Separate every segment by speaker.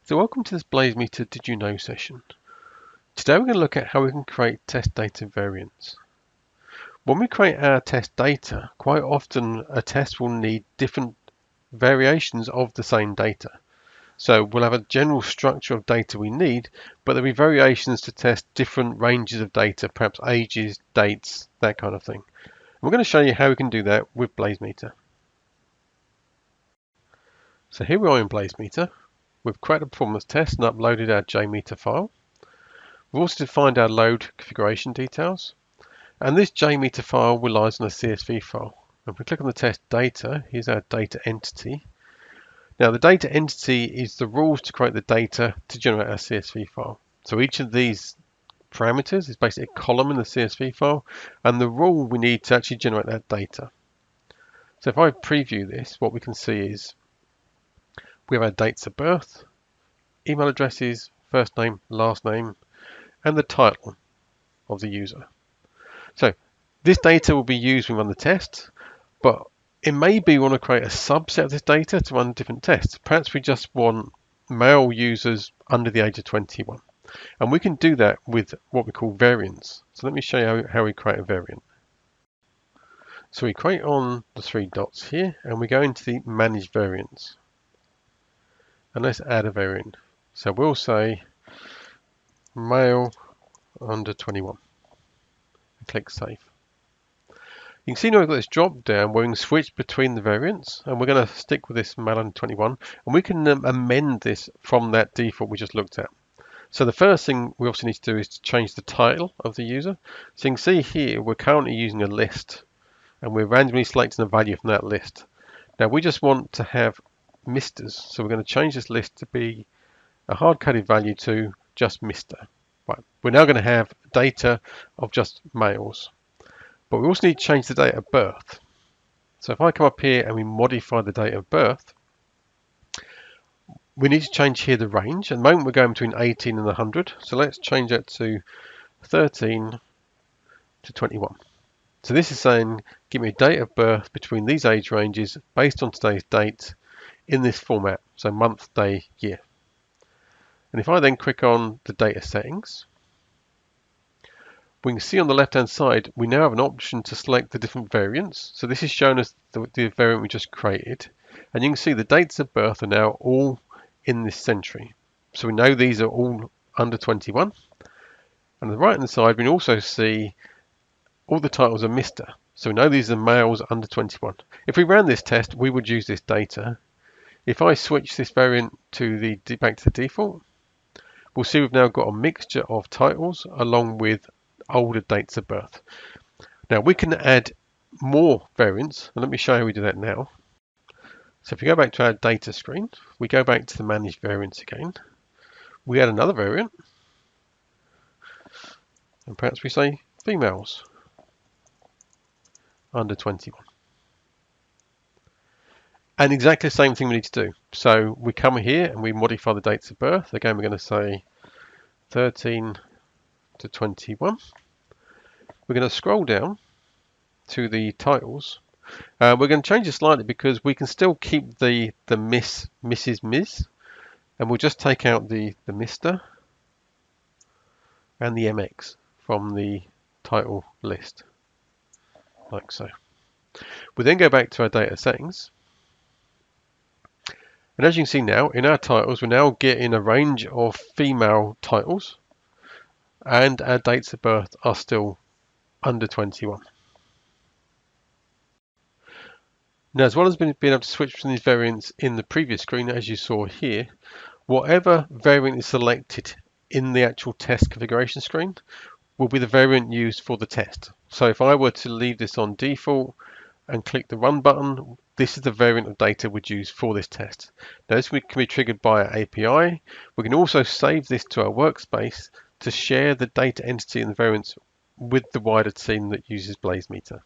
Speaker 1: So welcome to this BlazeMeter Did You Know session. Today we're going to look at how we can create test data variants. When we create our test data, quite often a test will need different variations of the same data. So we'll have a general structure of data we need, but there'll be variations to test different ranges of data, perhaps ages, dates, that kind of thing. We're going to show you how we can do that with BlazeMeter. So here we are in BlazeMeter. We've created a performance test and uploaded our JMeter file. We've also defined our load configuration details, and this JMeter file relies on a CSV file. If we click on the test data, here's our data entity. Now the data entity is the rules to create the data to generate our CSV file. So each of these parameters is basically a column in the CSV file, and the rule we need to actually generate that data. So if I preview this, what we can see is we have our dates of birth, email addresses, first name, last name, and the title of the user. So this data will be used when we run the test, but it may be we want to create a subset of this data to run different tests. Perhaps we just want male users under the age of 21. And we can do that with what we call variants. So let me show you how we create a variant. So we create on the three dots here, and we go into the Manage Variants. And let's add a variant. So we'll say male under 21. And click Save. You can see now we've got this drop down where we can switch between the variants, and we're going to stick with this male under 21, and we can amend this from that default we just looked at. So the first thing we obviously need to do is to change the title of the user. So you can see here we're currently using a list, and we're randomly selecting a value from that list. Now we just want to have Misters, so we're going to change this list to be a hard-coded value to just Mr. Right. We're now going to have data of just males. But we also need to change the date of birth. So if I come up here and we modify the date of birth, we need to change here the range. At the moment we're going between 18 and 100. So let's change that to 13 to 21. So this is saying, give me a date of birth between these age ranges based on today's date in this format. So month, day, year. And if I then click on the data settings, we can see on the left hand side we now have an option to select the different variants. So this is showing us the variant we just created, and you can see the dates of birth are now all in this century. So we know these are all under 21. And on the right hand side we can also see all the titles are Mr. So we know these are males under 21. If we ran this test we would use this data. If I switch this variant to back to the default, we'll see we've now got a mixture of titles along with older dates of birth. Now we can add more variants, and let me show you how we do that now. So if we go back to our data screen, we go back to the Manage Variants again. We add another variant, and perhaps we say females under 21. And exactly the same thing we need to do. So we come here and we modify the dates of birth. Again, we're going to say 13 to 21. We're going to scroll down to the titles. We're going to change it slightly because we can still keep the Miss, Mrs, Ms, and we'll just take out the Mr and the MX from the title list, like so. We then go back to our data settings. And as you can see now, in our titles, we're now getting a range of female titles, and our dates of birth are still under 21. Now, as well as being able to switch between these variants in the previous screen, as you saw here, whatever variant is selected in the actual test configuration screen will be the variant used for the test. So if I were to leave this on default and click the Run button, this is the variant of data we'd use for this test. Now this can be triggered by our API. We can also save this to our workspace to share the data entity and the variants with the wider team that uses BlazeMeter.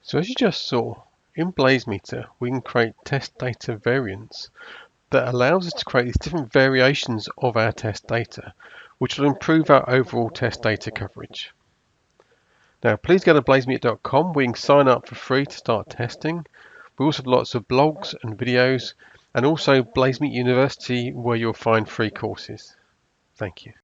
Speaker 1: So as you just saw, in BlazeMeter we can create test data variants that allows us to create these different variations of our test data, which will improve our overall test data coverage. Now please go to blazemeter.com where you can sign up for free to start testing. We also have lots of blogs and videos and also BlazeMeter University, where you'll find free courses. Thank you.